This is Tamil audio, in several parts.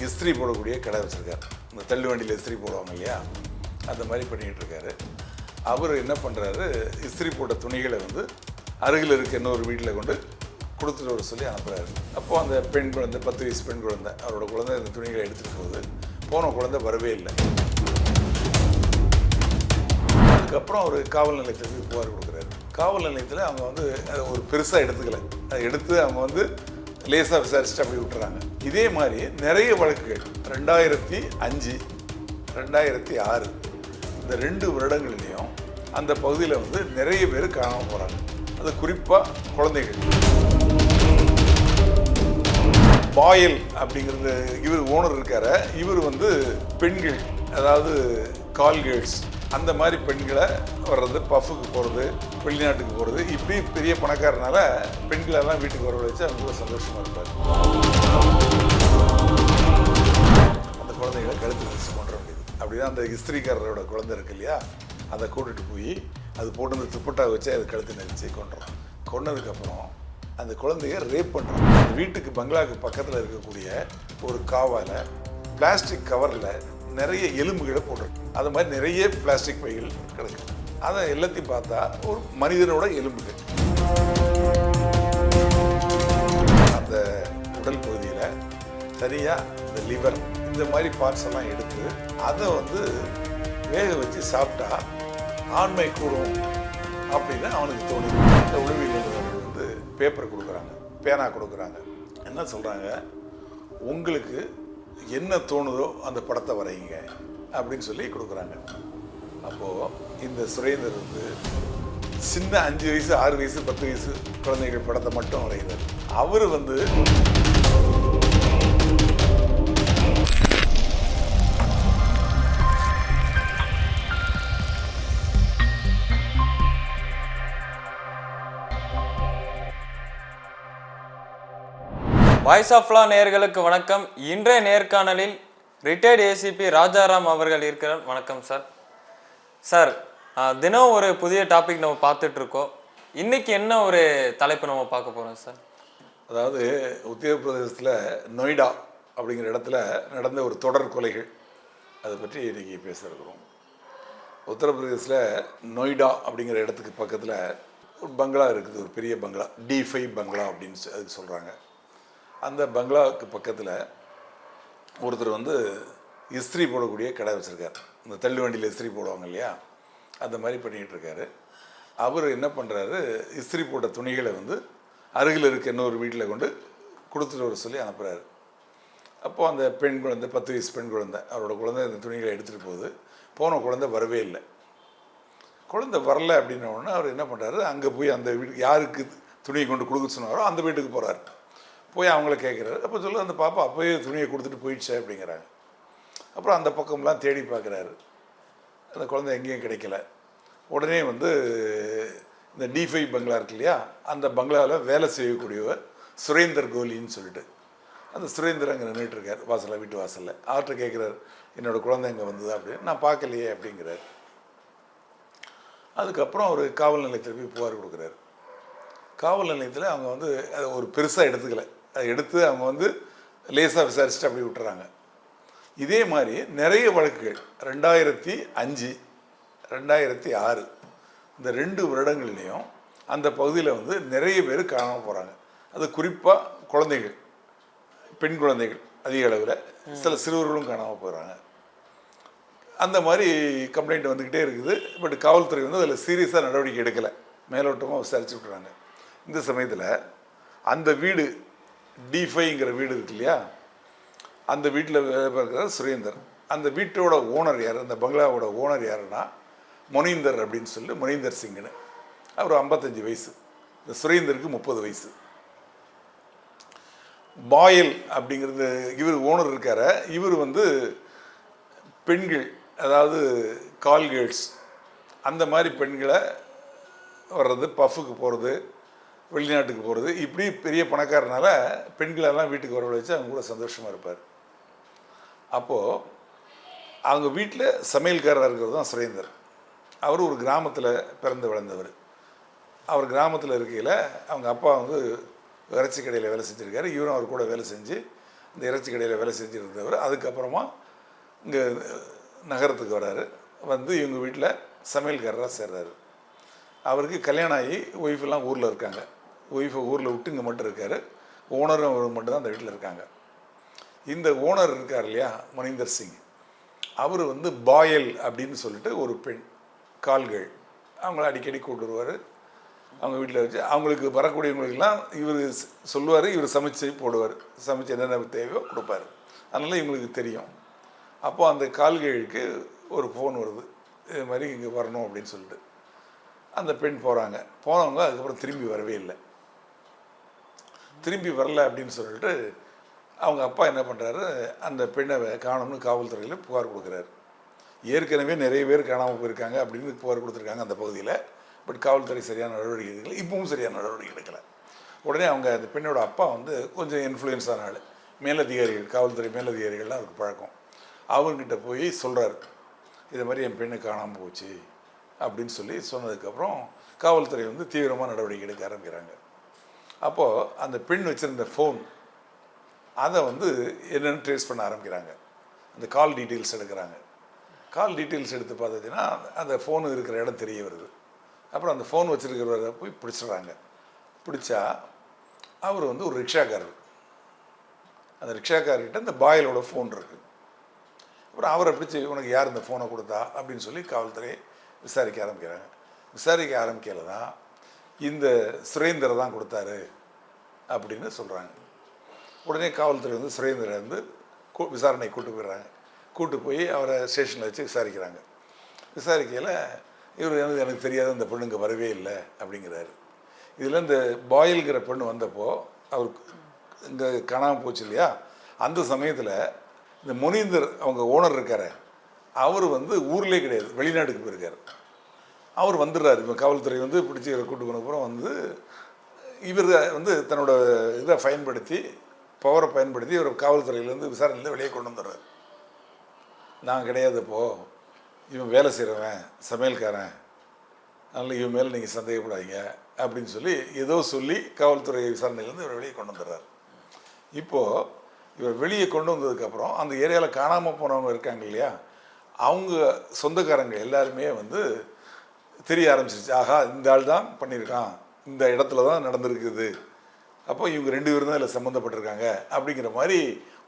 இஸ்திரி போடக்கூடிய கடை வச்சுருக்கார். இந்த தள்ளு வண்டியில் இஸ்திரி போடுவாங்க இல்லையா, அந்த மாதிரி பண்ணிகிட்டு இருக்காரு. அவர் என்ன பண்ணுறாரு, இஸ்திரி போட்ட துணிகளை வந்து அருகில் இருக்க இன்னொரு வீட்டில் கொண்டு கொடுத்துட்டு வர சொல்லி அனுப்புகிறாரு. அப்போது அந்த பெண் குழந்தை, 10 வயசு பெண் குழந்தை, அவரோட குழந்தை இந்த துணிகளை எடுத்துகிட்டு போகுது. போன குழந்தை வரவே இல்லை. அதுக்கப்புறம் அவர் காவல் நிலையத்துக்கு புகார் கொடுக்குறாரு. காவல் நிலையத்தில் அவங்க வந்து அதை ஒரு பெருசாக எடுத்துக்கலை. அதை எடுத்து அவங்க வந்து லேசாக விசாரிச்சுட்டு அப்படி விட்டுறாங்க. இதே மாதிரி நிறைய வழக்குகள் 2005, 2006 இந்த 2 வருடங்கள்லேயும் அந்த பகுதியில் வந்து நிறைய பேர் காணாமல் போகிறாங்க. அது குறிப்பாக குழந்தைகள். பாயல் அப்படிங்கிறது இவர் ஓனர் இருக்கார, இவர் வந்து பெண்கள், அதாவது கால் கேர்ள்ஸ், அந்த மாதிரி பெண்களை வர்றது, பஃபுக்கு போகிறது, வெளிநாட்டுக்கு போகிறது, இப்படி பெரிய பணக்காரனால பெண்களெல்லாம் வீட்டுக்கு வர வச்சு அவங்க ரொம்ப சந்தோஷமாக இருப்பார். அந்த குழந்தைகளை கழுத்து வச்சு கொண்டு வேண்டியது. அப்படிதான் அந்த இஸ்திரிக்காரரோட குழந்தை இருக்கு இல்லையா, அதை கூட்டிகிட்டு போய் அது போட்டு அந்த துப்பட்டா வச்சு அது கழுத்து நெரிச்சு கொண்டுறோம். கொண்டதுக்கப்புறம் அந்த குழந்தைய ரேப் பண்ணுறோம். அந்த வீட்டுக்கு பங்களாவுக்கு பக்கத்தில் இருக்கக்கூடிய ஒரு காவால் பிளாஸ்டிக் கவரில் நிறைய எலும்புகளை போட்டிருக்கு. அது மாதிரி நிறைய பிளாஸ்டிக் பைகள் கிடக்கு. அதை எல்லாத்தையும் பார்த்தா ஒரு மனிதனோட எலும்புகள். அந்த உடல் பகுதியில் சரியாக இந்த லிவர், இந்த மாதிரி பார்ட்ஸ் எல்லாம் எடுத்து அதை வந்து வேக வச்சு சாப்பிட்டா ஆண்மை கூடும் அப்படின்னு அவனுக்கு தோணுது. இந்த உளவியல் வந்து பேப்பர் கொடுக்குறாங்க, பேனா கொடுக்குறாங்க. என்ன சொல்கிறாங்க, உங்களுக்கு என்ன தோணுதோ அந்த படத்தை வரைங்க அப்படின்னு சொல்லி கொடுக்குறாங்க. அப்போது இந்த சுரேந்தர் வந்து சின்ன 5 வயசு, 6 வயசு, 10 வயசு குழந்தைகள் படத்தை மட்டும் வரைகிறார். அவர் வந்து வாய்ஸ் ஆஃப் லா நேயர்களுக்கு வணக்கம். இன்றைய நேர்காணலில் ரிட்டையர்டு ஏசிபி ராஜாராம் அவர்கள் இருக்கிறார். வணக்கம் சார். சார், தினம் ஒரு புதிய டாபிக் நம்ம பார்த்துட்டு இருக்கோம். இன்னைக்கு என்ன ஒரு தலைப்பு நம்ம பார்க்க போகிறோம் சார்? அதாவது உத்தரப்பிரதேசத்தில் நொய்டா அப்படிங்கிற இடத்துல நடந்த ஒரு தொடர் கொலைகள், அதை பற்றி இன்றைக்கி பேச இருக்கிறோம். உத்தரப்பிரதேசத்தில் நொய்டா அப்படிங்கிற இடத்துக்கு பக்கத்தில் ஒரு பங்களா இருக்குது, ஒரு பெரிய பங்களா, D5 பங்களா அப்படின்னு அதுக்கு சொல்கிறாங்க. அந்த பங்களாவுக்கு பக்கத்தில் ஒருத்தர் வந்து இஸ்திரி போடக்கூடிய கடை வச்சுருக்கார். இந்த தள்ளு வண்டியில் இஸ்திரி போடுவாங்க இல்லையா, அந்த மாதிரி பண்ணிகிட்டு இருக்காரு. அவர் என்ன பண்ணுறாரு, இஸ்திரி போட்ட துணிகளை வந்து அருகில் இருக்க இன்னொரு வீட்டில் கொண்டு கொடுத்துட்டு வர சொல்லி அனுப்புகிறாரு. அப்போது அந்த பெண் குழந்தை, 10 வயசு பெண் குழந்தை, அவரோட குழந்தை இந்த துணிகளை எடுத்துகிட்டு போகுது. போன குழந்தை வரவே இல்லை. குழந்தை வரலை அப்படின்ன உடனே அவர் என்ன பண்ணுறாரு, அங்கே போய் அந்த வீட்டுக்கு யாருக்கு துணியை கொண்டு கொடுக்க சொன்னாரோ அந்த வீட்டுக்கு போகிறார். போய் அவங்கள கேட்குறாரு. அப்போ சொல்ல அந்த பாப்பா அப்போயே துணியை கொடுத்துட்டு போயிடுச்சு அப்படிங்கிறாங்க. அப்புறம் அந்த பக்கம்லாம் தேடி பார்க்குறாரு. அந்த குழந்தை எங்கேயும் கிடைக்கல. உடனே வந்து இந்த D5 பங்களா இருக்கு இல்லையா, அந்த பங்களாவில் வேலை செய்யக்கூடியவர் சுரேந்தர் கோலின்னு சொல்லிட்டு, அந்த சுரேந்தர் அங்கே நின்றுட்டுருக்கார் வாசலில், வீட்டு வாசலில். அவர்கிட்ட கேட்குறாரு, என்னோடய குழந்தை இங்கே வந்தது அப்படின்னு. நான் பார்க்கலையே அப்படிங்கிறார். அதுக்கப்புறம் அவர் காவல் நிலையத்தில் போய் புகார் கொடுக்குறாரு. காவல் நிலையத்தில் அவங்க வந்து அதை ஒரு பெருசாக எடுத்துக்கலை. அதை எடுத்து அவங்க வந்து லேசாக விசாரிச்சுட்டு அப்படி விட்டுறாங்க. இதே மாதிரி நிறைய வழக்குகள் 2005, 2006 இந்த 2 வருடங்கள்லேயும் அந்த பகுதியில் வந்து நிறைய பேர் காணாமல் போகிறாங்க. அது குறிப்பாக குழந்தைகள், பெண் குழந்தைகள் அதிக அளவில், சில சிறுவர்களும் காணாமல் போகிறாங்க. அந்த மாதிரி கம்ப்ளைண்ட் வந்துக்கிட்டே இருக்குது. பட் காவல்துறை வந்து அதில் சீரியஸாக நடவடிக்கை எடுக்கலை, மேலோட்டமாக விசாரிச்சு விட்டுறாங்க. இந்த சமயத்தில் அந்த வீடு D5ங்கிற வீடு இருக்கு இல்லையா, அந்த வீட்டில் வேலை பார்க்குறாரு சுரேந்தர். அந்த வீட்டோட ஓனர் யார், அந்த பங்களாவோட ஓனர் யாருன்னா மொனீந்தர் அப்படின்னு சொல்லி, மொனீந்தர் சிங்னு. அவர் 55 வயசு, இந்த சுரேந்தருக்கு 30 வயசு. பாயல் அப்படிங்கிறது இவர் ஓனர் இருக்கார, இவர் வந்து பெண்கள், அதாவது கால் கேர்ள்ஸ், அந்த மாதிரி பெண்களை வர்றது, பஃபுக்கு போகிறது, வெளிநாட்டுக்கு போகிறது, இப்படி பெரிய பணக்காரனால பெண்களெல்லாம் வீட்டுக்கு வர வச்சு அவங்க கூட சந்தோஷமாக இருப்பார். அப்போது அவங்க வீட்டில் சமையல்காரராக இருக்கிறது தான் சுரேந்தர். அவர் ஒரு கிராமத்தில் பிறந்து வளர்ந்தவர். அவர் கிராமத்தில் இருக்கையில் அவங்க அப்பா வந்து இறைச்சி கடையில் வேலை செஞ்சுருக்காரு. இவரும் அவர் கூட வேலை செஞ்சு இந்த இறைச்சி கடையில் வேலை செஞ்சுட்டு இருந்தவர் அதுக்கப்புறமா இங்கே நகரத்துக்கு வர்றாரு. வந்து இவங்க வீட்டில் சமையல்காரராக சேர்றாரு. அவருக்கு கல்யாணம் ஆகி ஒய்ஃபெல்லாம் ஊரில் இருக்காங்க. ஒய்ஃபை ஊரில் விட்டு இங்கே மட்டும் இருக்கார். ஓனரும் அவர் மட்டும் தான் அந்த வீட்டில் இருக்காங்க. இந்த ஓனர் இருக்கார் இல்லையா, மணிந்தர் சிங், அவர் வந்து பாயல் அப்படின்னு சொல்லிட்டு ஒரு பெண் கால்கள் அவங்கள அடிக்கடி கூட்டு வருவார் அவங்க வீட்டில் வச்சு. அவங்களுக்கு வரக்கூடியவங்களுக்கெல்லாம் இவர் சொல்லுவார், இவர் சமைச்சு போடுவார். சமைச்சு என்னென்ன தேவையோ கொடுப்பார். அதனால் இவங்களுக்கு தெரியும். அப்போது அந்த கால்களுக்கு ஒரு ஃபோன் வருது, இது மாதிரி இங்கே வரணும் அப்படின்னு சொல்லிட்டு. அந்த பெண் போகிறாங்க. போனவங்க அதுக்கப்புறம் திரும்பி வரவே இல்லை. திரும்பி வரல அப்படின்னு சொல்லிட்டு அவங்க அப்பா என்ன பண்ணுறாரு, அந்த பெண்ணை காணும்னு காவல்துறையில் புகார் கொடுக்குறாரு. ஏற்கனவே நிறைய பேர் காணாமல் போயிருக்காங்க அப்படின்னு புகார் கொடுத்துருக்காங்க அந்த பகுதியில். பட் காவல்துறை சரியான நடவடிக்கை எடுக்கலை. இப்பவும் சரியான நடவடிக்கை எடுக்கலை. உடனே அவங்க அந்த பெண்ணோட அப்பா வந்து கொஞ்சம் இன்ஃப்ளூயன்ஸ் ஆன ஆள், மேலதிகாரிகள், காவல்துறை மேலதிகாரிகள்லாம் அவருக்கு பழக்கம். அவங்ககிட்ட போய் சொல்கிறார், இது மாதிரி என் பெண்ணு காணாமல் போச்சு அப்படின்னு சொல்லி சொன்னதுக்கப்புறம் காவல்துறை வந்து தீவிரமாக நடவடிக்கை எடுக்க ஆரம்பிக்கிறாங்க. அப்போது அந்த பெண் வச்சுருந்த ஃபோன் அதை வந்து என்னென்னு ட்ரேஸ் பண்ண ஆரம்பிக்கிறாங்க. அந்த கால் டீட்டெயில்ஸ் எடுக்கிறாங்க. கால் டீட்டெயில்ஸ் எடுத்து பார்த்துச்சுன்னா அந்த ஃபோனு இருக்கிற இடம் தெரிய வருது. அப்புறம் அந்த ஃபோன் வச்சுருக்கிறவரை போய் பிடிச்சிடுறாங்க. பிடிச்சா அவர் வந்து ஒரு ரிக்ஷாக்காரர். அந்த ரிக்ஷாக்காரர்கிட்ட இந்த பாயலோட ஃபோன் இருக்குது. அப்புறம் அவரை பிடிச்சி உனக்கு யார் இந்த ஃபோனை கொடுத்தா அப்படின்னு சொல்லி காவல்துறை விசாரிக்க ஆரம்பிக்கிறாங்க. விசாரிக்க ஆரம்பிக்கல தான் இந்த சுரேந்தர் தான் கொடுத்தாரு அப்படின்னு சொல்கிறாங்க. உடனே காவல்துறை வந்து சுரேந்தரை வந்து விசாரணை கூட்டு போயிடுறாங்க. கூட்டு போய் அவரை ஸ்டேஷனில் வச்சு விசாரிக்கிறாங்க. விசாரிக்கையில் இவர் எனக்கு தெரியாத இந்த பொண்ணு இங்கே வரவே இல்லை அப்படிங்கிறாரு. இதில் இந்த பாயல்கிற பொண்ணு வந்தப்போ அவர் இங்கே காணாமல் போச்சு இல்லையா, அந்த சமயத்தில் இந்த முனீந்தர் அவங்க ஓனர் இருக்கார், அவர் வந்து ஊர்லேயே கிடையாது, வெளிநாட்டுக்கு போயிருக்கார். அவர் வந்துடுறாரு. இப்போ காவல்துறை வந்து பிடிச்சி இவரை கூட்டு போனப்புறம் வந்து இவர் வந்து தன்னோட இதை பயன்படுத்தி, பவரை பயன்படுத்தி இவர் காவல்துறையிலேருந்து விசாரணையில் வெளியே கொண்டு வந்துடுறாரு. நான் கிடையாது, இப்போது இவன் வேலை செய்கிறவன், சமையல்காரன், அதனால் இவன் மேலே நீங்கள் சந்தேகப்படாதீங்க அப்படின்னு சொல்லி ஏதோ சொல்லி காவல்துறை விசாரணையிலேருந்து இவர் வெளியே கொண்டு வந்துடுறாரு. இப்போது இவர் வெளியே கொண்டு வந்ததுக்கப்புறம் அந்த ஏரியாவில் காணாமல் போனவங்க இருக்காங்க இல்லையா, அவங்க சொந்தக்காரங்க எல்லாருமே வந்து தெரிய ஆரம்பிச்சிருச்சு. ஆகா, இந்த ஆள் தான் பண்ணியிருக்கான், இந்த இடத்துல தான் நடந்திருக்குது, அப்போ இவங்க 2 பேரும் தான் இதில் சம்மந்தப்பட்டிருக்காங்க அப்படிங்கிற மாதிரி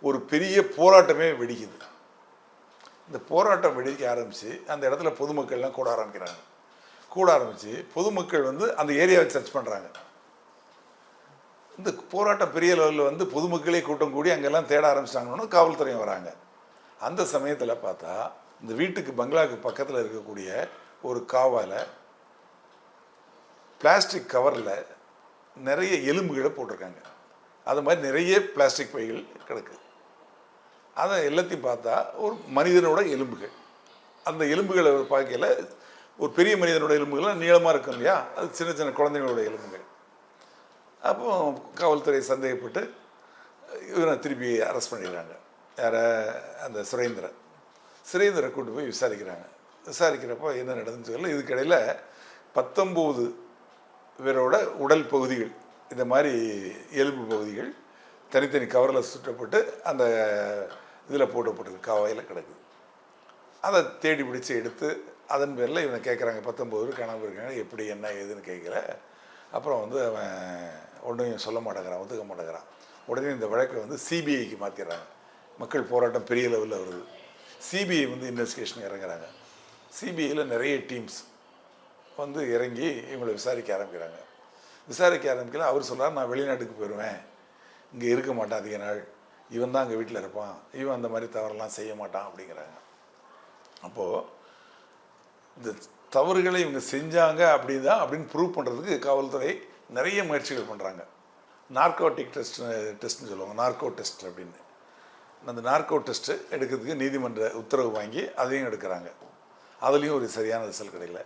ஒரு பெரிய போராட்டமே வெடிக்குது. இந்த போராட்டம் வெடிக்க ஆரம்பித்து அந்த இடத்துல பொதுமக்கள்லாம் கூட ஆரம்பிக்கிறாங்க. கூட ஆரம்பித்து பொதுமக்கள் வந்து அந்த ஏரியாவை சர்ச் பண்ணுறாங்க. இந்த போராட்டம் பெரிய லெவலில் வந்து பொதுமக்களே கூட்டம் கூடி அங்கெல்லாம் தேட ஆரம்பிச்சிட்டாங்கன்னு காவல்துறையும் வராங்க. அந்த சமயத்தில் பார்த்தா இந்த வீட்டுக்கு பங்களாவுக்கு பக்கத்தில் இருக்கக்கூடிய ஒரு காவால் பிளாஸ்டிக் கவரில் நிறைய எலும்புகளை போட்டிருக்காங்க. அது மாதிரி நிறைய பிளாஸ்டிக் பைகள் கிடக்கு. அதை எல்லாத்தையும் பார்த்தா ஒரு மனிதனோட எலும்புகள். அந்த எலும்புகளை பார்க்கையில் ஒரு பெரிய மனிதனோட எலும்புகள்லாம் நீளமாக இருக்கும் இல்லையா, அது சின்ன சின்ன குழந்தைங்களோட எலும்புகள். அப்போ காவல்துறை சந்தேகப்பட்டு இவரை திருப்பி அரெஸ்ட் பண்ணிடுறாங்க. யாரை? அந்த சுரேந்தரை கூட்டு போய் விசாரிக்கிறாங்க. விசாரிக்கிறப்போ என்ன நடந்துன்னு சொல்லல. இதுக்கிடையில் 19 பேரோட உடல் பகுதிகள், இந்த மாதிரி எலும்பு பகுதிகள் தனித்தனி கவரில் சுற்றப்பட்டு அந்த இதில் போட்டப்பட்டிருக்கு, காவாயில் கிடக்குது. அதை தேடி பிடிச்சி எடுத்து அதன் பேரில் இவனை கேட்குறாங்க. 19 பேர் காணாமல் இருக்காங்க, எப்படி என்ன ஏதுன்னு கேட்கல. அப்புறம் வந்து அவன் ஒன்றும் சொல்ல மாட்டேங்கிறான், ஒத்துக்க மாட்டேங்கிறான். உடனே இந்த வழக்கை வந்து சிபிஐக்கு மாற்றிடுறாங்க. மக்கள் போராட்டம் பெரிய லெவலில் வருது. சிபிஐ வந்து இன்வெஸ்டிகேஷன் இறங்குறாங்க. சிபிஐயில் நிறைய டீம்ஸ் வந்து இறங்கி இவங்களை விசாரிக்க ஆரம்பிக்கிறாங்க. விசாரிக்க ஆரம்பிக்கல. அவர் சொல்கிறார், நான் வெளிநாட்டுக்கு போயிடுவேன், இங்கே இருக்க மாட்டான் அதிக நாள், இவன் தான் அங்கே வீட்டில் இருப்பான், இவன் அந்த மாதிரி தவறெல்லாம் செய்ய மாட்டான் அப்படிங்கிறாங்க. அப்போது இந்த தவறுகளை இவங்க செஞ்சாங்க அப்படின்னு ப்ரூவ் பண்ணுறதுக்கு காவல்துறை நிறைய முயற்சிகள் பண்ணுறாங்க. நார்கோட்டிக் டெஸ்ட்னு சொல்லுவாங்க, நார்கோ டெஸ்ட் அப்படின்னு. அந்த நார்கோ டெஸ்ட்டு எடுக்கிறதுக்கு நீதிமன்ற உத்தரவு வாங்கி அதையும் எடுக்கிறாங்க. அதுலேயும் ஒரு சரியான ரிசல்ட் கிடைக்கல.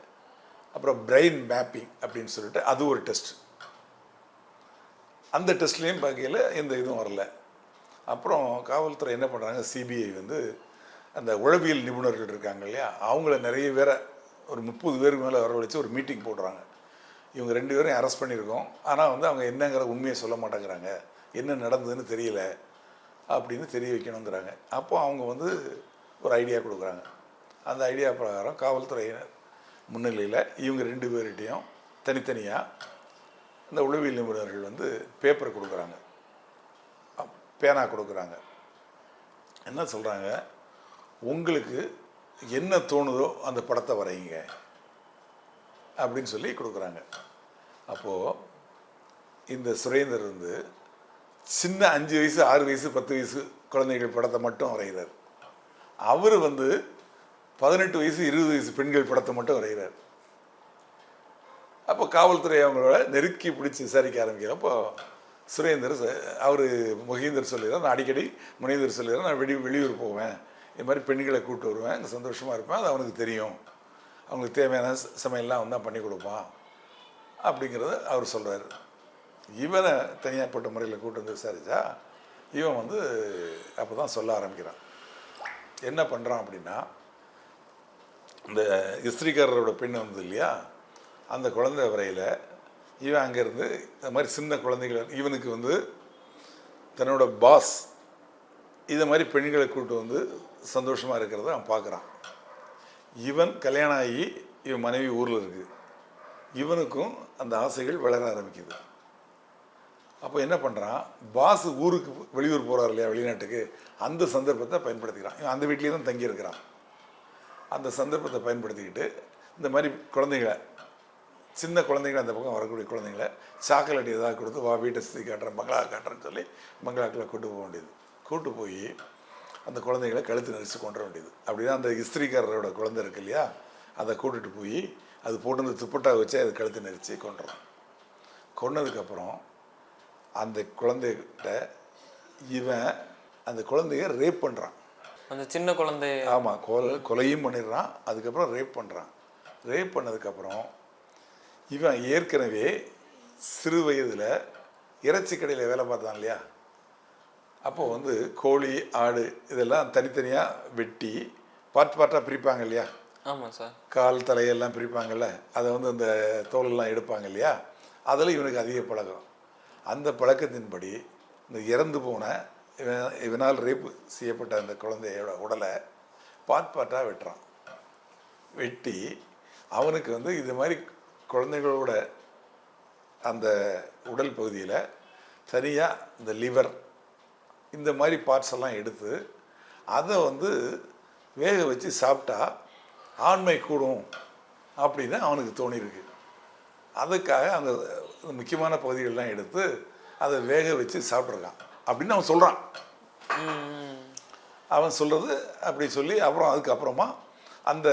அப்புறம் பிரெயின் மேப்பிங் அப்படின்னு சொல்லிட்டு அது ஒரு டெஸ்ட். அந்த டெஸ்ட்லேயும் பார்க்கையில் எந்த இதுவும் வரல. அப்புறம் காவல்துறை என்ன பண்ணுறாங்க, சிபிஐ வந்து அந்த உளவியல் நிபுணர்கள் இருக்காங்க இல்லையா, அவங்கள நிறைய பேரை ஒரு 30 பேருக்கு மேலே வரவழைச்சு ஒரு மீட்டிங் போடுறாங்க. இவங்க 2 பேரையும் அரெஸ்ட் பண்ணியிருக்கோம், ஆனால் வந்து அவங்க என்னங்கிற உண்மையை சொல்ல மாட்டேங்கிறாங்க, என்ன நடந்ததுன்னு தெரியல அப்படின்னு தெரிய வைக்கணுங்கிறாங்க. அப்போ அவங்க வந்து ஒரு ஐடியா கொடுக்குறாங்க. அந்த ஐடியா பிரகாரம் காவல்துறையினர் முன்னிலையில் இவங்க 2 பேர்கிட்டையும் தனித்தனியாக இந்த உளவியல் நிபுணர்கள் வந்து பேப்பர் கொடுக்குறாங்க, பேனா கொடுக்குறாங்க. என்ன சொல்கிறாங்க, உங்களுக்கு என்ன தோணுதோ அந்த படத்தை வரைங்க அப்படின்னு சொல்லி கொடுக்குறாங்க. அப்போது இந்த சுரேந்தர் வந்து சின்ன 5 வயசு 6 வயசு 10 வயசு குழந்தைகள் படத்தை மட்டும் வரைகிறார். அவர் வந்து 18 வயசு 20 வயசு பெண்கள் படத்தை மட்டும் வரைகிறார். அப்போ காவல்துறை அவங்களோட நெருக்கி பிடிச்சி விசாரிக்க ஆரம்பிக்கிறப்போ சுரேந்தர் அவர் மொஹீந்தர் சொல்லிடுறார், நான் அடிக்கடி முனீந்தர் சொல்லிடுறேன், நான் வெளியூர் போவேன், இது மாதிரி பெண்களை கூப்பிட்டு வருவேன், அங்கே சந்தோஷமாக இருப்பேன், அது அவனுக்கு தெரியும், அவங்களுக்கு தேவையான சமையல்லாம் அவன் தான் பண்ணி கொடுப்பான் அப்படிங்கிறத அவர் சொல்கிறார். இவனை தனியாகப்பட்ட முறையில் கூட்டு வந்து விசாரித்தா இவன் வந்து அப்போ தான் சொல்ல ஆரம்பிக்கிறான். என்ன பண்ணுறான் அப்படின்னா, இந்த இஸ்திரிக்காரரோட பெண் வந்தது இல்லையா, அந்த குழந்தை வரையில் இவன் அங்கேருந்து இந்த மாதிரி சின்ன குழந்தைகள், இவனுக்கு வந்து தன்னோட பாஸ் இதை மாதிரி பெண்களை கூப்பிட்டு வந்து சந்தோஷமாக இருக்கிறத அவன் பார்க்குறான். இவன் கல்யாணம் ஆகி இவன் மனைவி ஊரில் இருக்குது, இவனுக்கும் அந்த ஆசைகள் வளர ஆரம்பிக்குது. அப்போ என்ன பண்ணுறான், பாஸ் ஊருக்கு வெளியூர் போகிறார் இல்லையா வெளிநாட்டுக்கு, அந்த சந்தர்ப்பத்தை பயன்படுத்திக்கிறான். இவன் அந்த வீட்லேயே தான் தங்கியிருக்கிறான். அந்த சந்தர்ப்பத்தை பயன்படுத்திக்கிட்டு இந்த மாதிரி குழந்தைங்களை, சின்ன குழந்தைங்களை, அந்த பக்கம் வரக்கூடிய குழந்தைங்களை சாக்லேட் ஏதாவது கொடுத்து, வா வீட்டை சுற்றி காட்டுறேன், பங்களா காட்டுறேன்னு சொல்லி பங்களாக்கில் கூட்டு போக வேண்டியது. கூட்டு போய் அந்த குழந்தைகளை கழுத்து நெரிச்சு கொண்டுற வேண்டியது. அப்படின்னா அந்த இஸ்திரிக்காரரோட குழந்தை இருக்கு இல்லையா, அதை கூட்டிகிட்டு போய் அது போட்டு அந்த துப்பட்டா வச்சு அது கழுத்து நெரிச்சு கொண்டுறான். கொன்னதுக்கப்புறம் அந்த குழந்தைகிட்ட இவன் அந்த குழந்தைய ரேப் பண்ணுறான். அந்த சின்ன குழந்தை, ஆமாம், கொலையும் பண்ணிடுறான். அதுக்கப்புறம் ரேப் பண்ணுறான். ரேப் பண்ணதுக்கப்புறம் இவன் ஏற்கனவே சிறு வயதில் இறைச்சி கடையில் வேலை பார்த்தான் இல்லையா, அப்போது வந்து கோழி ஆடு இதெல்லாம் தனித்தனியாக வெட்டி பார்ட்டாக பிரிப்பாங்க இல்லையா. ஆமாம் சார். கால் தலையெல்லாம் பிரிப்பாங்கள்ல, அதை வந்து அந்த தோலெல்லாம் எடுப்பாங்க இல்லையா, அதில் இவனுக்கு அதிக பழக்கம். அந்த பழக்கத்தின்படி இந்த இறந்து போன இவனால் ரேப்பு செய்யப்பட்ட அந்த குழந்தையோட உடலை பார்ட்டாக வெட்டுறான். வெட்டி அவனுக்கு வந்து இது மாதிரி குழந்தைகளோட அந்த உடல் பகுதியில் தனியாக இந்த லிவர் இந்த மாதிரி பார்ட்ஸ் எல்லாம் எடுத்து அதை வந்து வேக வச்சு சாப்பிட்டா ஆண்மை கூடும் அப்படின்னு அவனுக்கு தோணியிருக்கு. அதுக்காக அந்த முக்கியமான பகுதிகளெலாம் எடுத்து அதை வேக வச்சு சாப்பிட்ருக்கான் அப்படின்னு அவன் சொல்கிறான். அவன் சொல்கிறது அப்படி சொல்லி அப்புறம் அதுக்கப்புறமா அந்த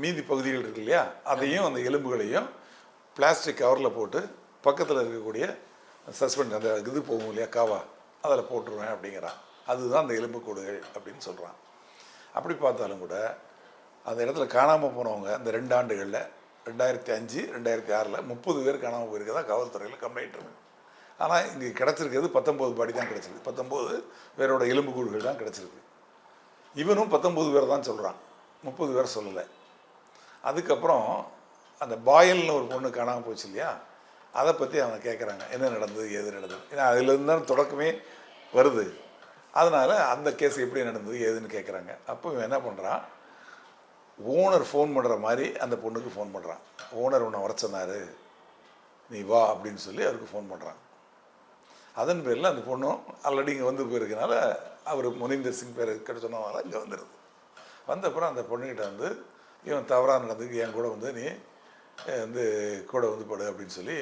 மீதி பகுதிகள் இருக்கு இல்லையா, அதையும் அந்த எலும்புகளையும் பிளாஸ்டிக் கவரில் போட்டு பக்கத்தில் இருக்கக்கூடிய சஸ்பெண்ட் அந்த இது போகும் இல்லையா காவா, அதில் போட்டுருவேன் அப்படிங்கிறான். அதுதான் அந்த எலும்புக்கூடுகள் அப்படின்னு சொல்கிறான். அப்படி பார்த்தாலும் கூட அந்த இடத்துல காணாமல் போனவங்க அந்த 2 ஆண்டுகளில் 2005 2006 30 பேர் காணாமல் போயிருக்கதா காவல்துறையில் கம்ப்ளைண்ட் இருக்கு. ஆனால் இங்கே கிடச்சிருக்கிறது 19 பாடி தான் கிடச்சிருக்கு. 19 பேரோட எலும்புக்கூடுகள் தான் கிடச்சிருக்கு. இவனும் 19 பேர் தான் சொல்கிறான், 30 பேர் சொல்லலை. அதுக்கப்புறம் அந்த பாயல்னு ஒரு பொண்ணு காணாமல் போச்சு இல்லையா, அதை பற்றி அவங்க கேட்குறாங்க, என்ன நடந்தது ஏது நடந்தது. ஏன்னா அதுலேருந்து தான் தொடக்கமே வருது. அதனால் அந்த கேஸ் எப்படி நடந்தது ஏதுன்னு கேட்குறாங்க. அப்போ இவன் என்ன பண்ணுறான், ஓனர் ஃபோன் பண்ணுற மாதிரி அந்த பொண்ணுக்கு ஃபோன் பண்ணுறான். ஓனர் உன்னை வர சொன்னார், நீ வா அப்படின்னு சொல்லி அவருக்கு ஃபோன் பண்ணுறான். அதன் பேரில் அந்த பொண்ணும் ஆல்ரெடி இங்கே வந்து போயிருக்கனால அவர் முனீந்தர் சிங் பேர் கிட்ட சொன்னதால இங்கே வந்துடுது. வந்தப்புறம் அந்த பொண்ணுக்கிட்ட வந்து இவன் தவறாக நடந்துக்கு என் கூட வந்து நீ வந்து கூட வந்து படு அப்படின்னு சொல்லி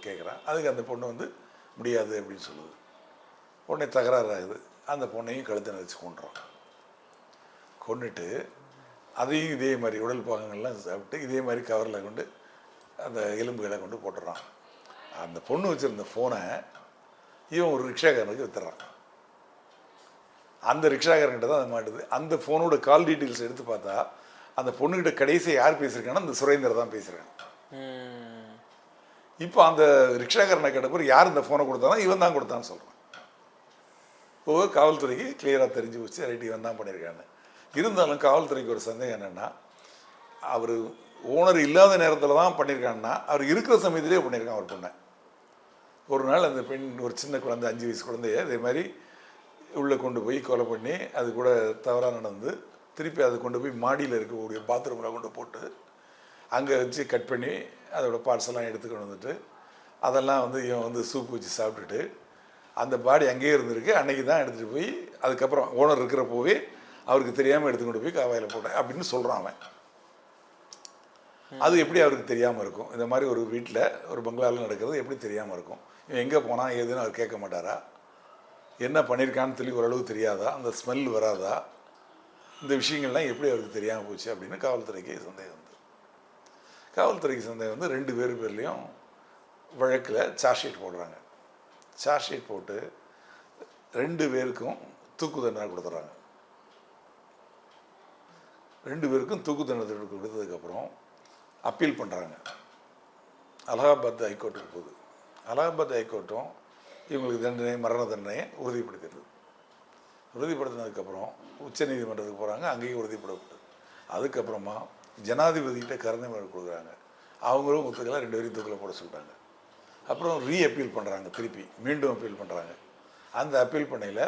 கேட்குறான். அதுக்கு அந்த பொண்ணு வந்து முடியாது அப்படின்னு சொல்லுது. உடனே தகராறு ஆகுது. அந்த பொண்ணையும் கழுத்தை நெரிச்சு கொண்டுறான். கொண்டுட்டு அதையும் இதே மாதிரி உடல் பாகங்கள்லாம் சாப்பிட்டு இதே மாதிரி கவரில் கொண்டு அந்த எலும்புகளை கொண்டு போட்டுடுறான். அந்த பொண்ணு வச்சுருந்த ஃபோனை இவன் ஒரு ரிக்ஷாக்காரனுக்கு வித்துறான். அந்த ரிக்ஷாக்காரன்கிட்ட தான் அது மாட்டுது. அந்த ஃபோனோட கால் டீட்டெயில்ஸ் எடுத்து பார்த்தா அந்த பொண்ணுக்கிட்ட கடைசியாக யார் பேசியிருக்காங்கன்னா அந்த சுரேந்தர் தான் பேசுகிறான். இப்போ அந்த ரிக்ஷாக்காரனை கேட்ட பிறகு யார் இந்த ஃபோனை கொடுத்தானா, இவன் தான் கொடுத்தான்னு சொல்கிறான். காவல்துறைக்கு கிளியராக தெரிஞ்சு வச்சு ரைட் இவன் தான் பண்ணியிருக்கான்னு. இருந்தாலும் காவல்துறைக்கு ஒரு சந்தேகம் என்னென்னா, அவர் ஓனர் இல்லாத நேரத்தில் தான் பண்ணியிருக்காங்கன்னா அவர் இருக்கிற சமயத்திலே பண்ணியிருக்கான் ஒரு பொண்ணை. ஒரு நாள் அந்த பெண் ஒரு சின்ன குழந்தை 5 வயசு குழந்தைய இதே மாதிரி உள்ளே கொண்டு போய் கொலை பண்ணி அது கூட தவறாக நடந்து திருப்பி அதை கொண்டு போய் மாடியில் இருக்கக்கூடிய பாத்ரூமில் கொண்டு போட்டு அங்கே வச்சு கட் பண்ணி அதோட பார்ட்ஸெல்லாம் எடுத்துக்கொண்டு வந்துட்டு அதெல்லாம் வந்து இவன் வந்து சூப் வச்சு சாப்பிட்டுட்டு அந்த பாடி அங்கேயே இருந்திருக்கு. அன்றைக்கி தான் எடுத்துகிட்டு போய் அதுக்கப்புறம் ஓனர் இருக்கிறப்போவே அவருக்கு தெரியாமல் எடுத்துக்கொண்டு போய் காவாயில் போட்டேன் அப்படின்னு சொல்கிறான் அவன். அது எப்படி அவருக்கு தெரியாமல் இருக்கும்? இந்த மாதிரி ஒரு வீட்டில் ஒரு பங்களாவில் நடக்கிறது எப்படி தெரியாமல் இருக்கும்? இவன் எங்கே போனால் ஏதுன்னு அவர் கேட்க மாட்டாரா? என்ன பண்ணியிருக்கான்னு சொல்லி ஓரளவு தெரியாதா? அந்த ஸ்மெல் வராதா? இந்த விஷயங்கள்லாம் எப்படி அவருக்கு தெரியாமல் போச்சு அப்படின்னு காவல்துறைக்கு சந்தேகம் வந்து காவல்துறைக்கு சந்தேகம் வந்து 2 பேர்லேயும் வழக்கில் சார்ஜ் ஷீட் போடுறாங்க. சார்ஜ் ஷீட் போட்டு 2 பேருக்கும் தூக்கு தண்டனை கொடுத்துட்றாங்க. 2 பேருக்கும் தூக்கு தண்டனை கொடுத்ததுக்கப்புறம் அப்பீல் பண்ணுறாங்க. அலகாபாத் ஹைகோர்ட்டுக்கு போகுது. அலகாபாத் ஹைகோர்ட்டும் இவங்களுக்கு தண்டனை மரண தண்டனையை உறுதிப்படுத்தினதுக்கப்புறம் உச்சநீதிமன்றத்துக்கு போகிறாங்க. அங்கேயும் உறுதிப்படப்பட்டது. அதுக்கப்புறமா ஜனாதிபதிகிட்ட கருணை மனு கொடுக்குறாங்க. அவங்களும் ஒத்துக்கல, 2 பேரையும் தூக்கில் போட சொல்லிட்டாங்க. அப்புறம் அப்பீல் பண்ணுறாங்க. திருப்பி மீண்டும் அப்பீல் பண்ணுறாங்க. அந்த அப்பீல் பண்ணையில்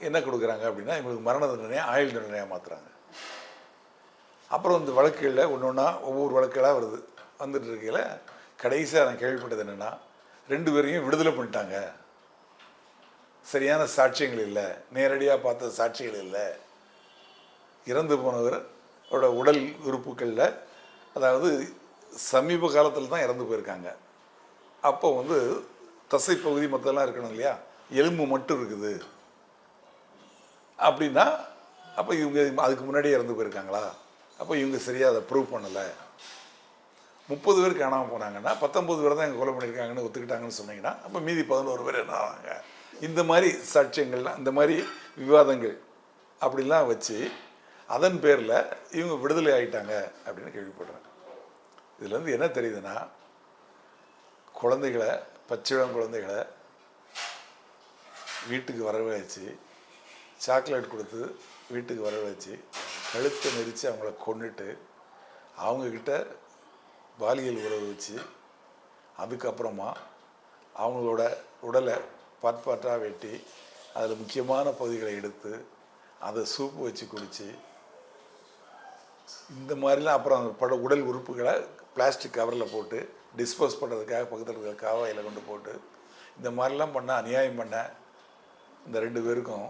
என்ன கொடுக்குறாங்க அப்படின்னா இவங்களுக்கு மரண தண்டனையை ஆயுள் தண்டனையாக மாற்றுறாங்க. அப்புறம் இந்த வழக்குகளில் ஒவ்வொன்றா ஒவ்வொரு வழக்குகளாக வந்துட்டு இருக்கையில் கடைசியாக நான் கேள்விப்பட்டது என்னென்னா 2 பேரையும் விடுதலை பண்ணிட்டாங்க. சரியான சாட்சியங்கள் இல்லை, நேரடியாக பார்த்த சாட்சிகள் இல்லை. இறந்து போனவரோட உடல் உறுப்புகளில் அதாவது சமீப காலத்தில் தான் இறந்து போயிருக்காங்க. அப்போ வந்து தசைப்பகுதி மற்றெல்லாம் இருக்கணும் இல்லையா, எலும்பு மட்டும் இருக்குது அப்படின்னா அப்போ இவங்க அதுக்கு முன்னாடியே இறந்து போயிருக்காங்களா? அப்போ இவங்க சரியாக அதை ப்ரூவ் பண்ணலை. 30 பேர் காணாமல் போனாங்கன்னா 19 பேர் தான் எங்கள் கொலை பண்ணியிருக்காங்கன்னு ஒத்துக்கிட்டாங்கன்னு சொன்னீங்கன்னா அப்போ மீதி 11 பேர் என்ன ஆவாங்க? இந்த மாதிரி சாட்சியங்கள்லாம் இந்த மாதிரி விவாதங்கள் அப்படிலாம் வச்சு அதன் பேரில் இவங்க விடுதலை ஆகிட்டாங்க அப்படின்னு கேள்விப்படுறாங்க. இதுலேருந்து என்ன தெரியுதுன்னா குழந்தைகளை, பச்சிளம் குழந்தைகளை வீட்டுக்கு வரவழைச்சி சாக்லேட் கொடுத்து வீட்டுக்கு வரவழைச்சி கழுத்தை நெரித்து அவங்கள கொன்னுட்டு அவங்கக்கிட்ட பாலியல் உறவு வச்சு அதுக்கப்புறமா அவங்களோட உடலை பாட்டாக வெட்டி அதில் முக்கியமான பகுதிகளை எடுத்து அதை சூப்பு வச்சு குடித்து இந்த மாதிரிலாம் அப்புறம் அந்த உடல் உறுப்புகளை பிளாஸ்டிக் கவரில் போட்டு டிஸ்போஸ் பண்ணுறதுக்காக பக்கத்தில் இருக்கிற காவாயில் கொண்டு போட்டு இந்த மாதிரிலாம் பண்ண அநியாயம் பண்ண இந்த 2 பேருக்கும்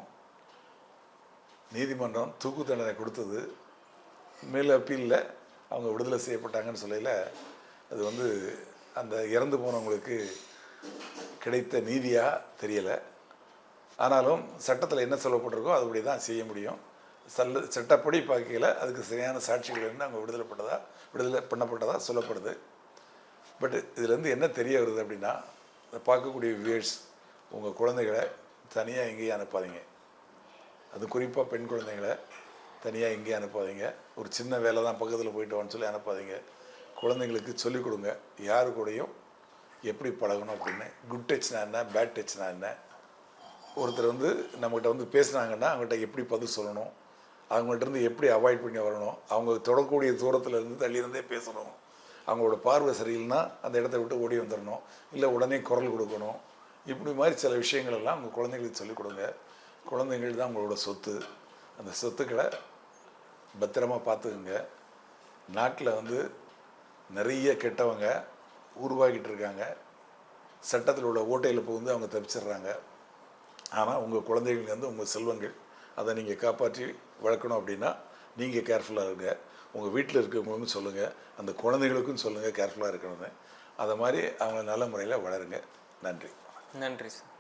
நீதிமன்றம் தூக்கு தண்டனை கொடுத்தது. மேல் அப்பீலில் அவங்க விடுதலை செய்யப்பட்டாங்கன்னு சொல்லையில் அது வந்து அந்த இறந்து போனவங்களுக்கு கிடைத்த நீதியாக தெரியலை. ஆனாலும் சட்டத்தில் என்ன சொல்லப்பட்டிருக்கோ அதுபடி தான் செய்ய முடியும். சட்டப்படி பார்க்கையில் அதுக்கு சரியான சாட்சிகள் இருந்து அவங்க விடுதலை பண்ணப்பட்டதாக சொல்லப்படுது. பட் இதுலேருந்து என்ன தெரிய வருது அப்படின்னா பார்க்கக்கூடிய வியூவர்ஸ், உங்கள் குழந்தைகளை தனியாக எங்கேயும் அனுப்பாதீங்க. அது குறிப்பாக பெண் குழந்தைங்களை தனியாக எங்கேயும் அனுப்பாதீங்க. ஒரு சின்ன வேலை தான் பக்கத்தில் போயிட்டு வான்னு சொல்லி அனுப்பாதீங்க. குழந்தைங்களுக்கு சொல்லிக் கொடுங்க யாரு கூடயும் எப்படி பழகணும் அப்படின்னு. குட் டச்னா என்ன, பேட் டச்னா என்ன. ஒருத்தர் வந்து நம்மகிட்ட வந்து பேசுனாங்கன்னா அவங்கள்ட்ட எப்படி பதில் சொல்லணும், அவங்கள்ட்ட எப்படி அவாய்ட் பண்ணி வரணும், அவங்க தொடக்கூடிய தூரத்தில் இருந்து தள்ளியிருந்தே பேசணும். அவங்களோட பார்வை சரியில்லைன்னா அந்த இடத்த விட்டு ஓடி வந்துடணும், இல்லை உடனே குரல் கொடுக்கணும். இப்படி மாதிரி சில விஷயங்கள் எல்லாம் உங்கள் குழந்தைங்களுக்கு சொல்லிக் கொடுங்க. குழந்தைங்கள் தான் உங்களோட சொத்து. அந்த சொத்துக்களை பத்திரமா பார்த்துக்குங்க. நாட்டில் வந்து நிறைய கெட்டவங்க உருவாகிட்டு இருக்காங்க. சட்டத்தில் உள்ள ஓட்டையில் புகுந்து அவங்க தப்பிச்சிடுறாங்க. ஆனால் உங்கள் குழந்தைகள் வந்து உங்கள் செல்வங்கள். அதை நீங்கள் காப்பாற்றி வளர்க்கணும் அப்படின்னா நீங்கள் கேர்ஃபுல்லாக இருங்க. உங்கள் வீட்டில் இருக்கிறவங்களுக்கும் சொல்லுங்கள், அந்த குழந்தைகளுக்கும் சொல்லுங்கள் கேர்ஃபுல்லாக இருக்கணும்னு. அதை மாதிரி அவங்க நல்ல முறையில் வளருங்க. நன்றி. நன்றி சார்.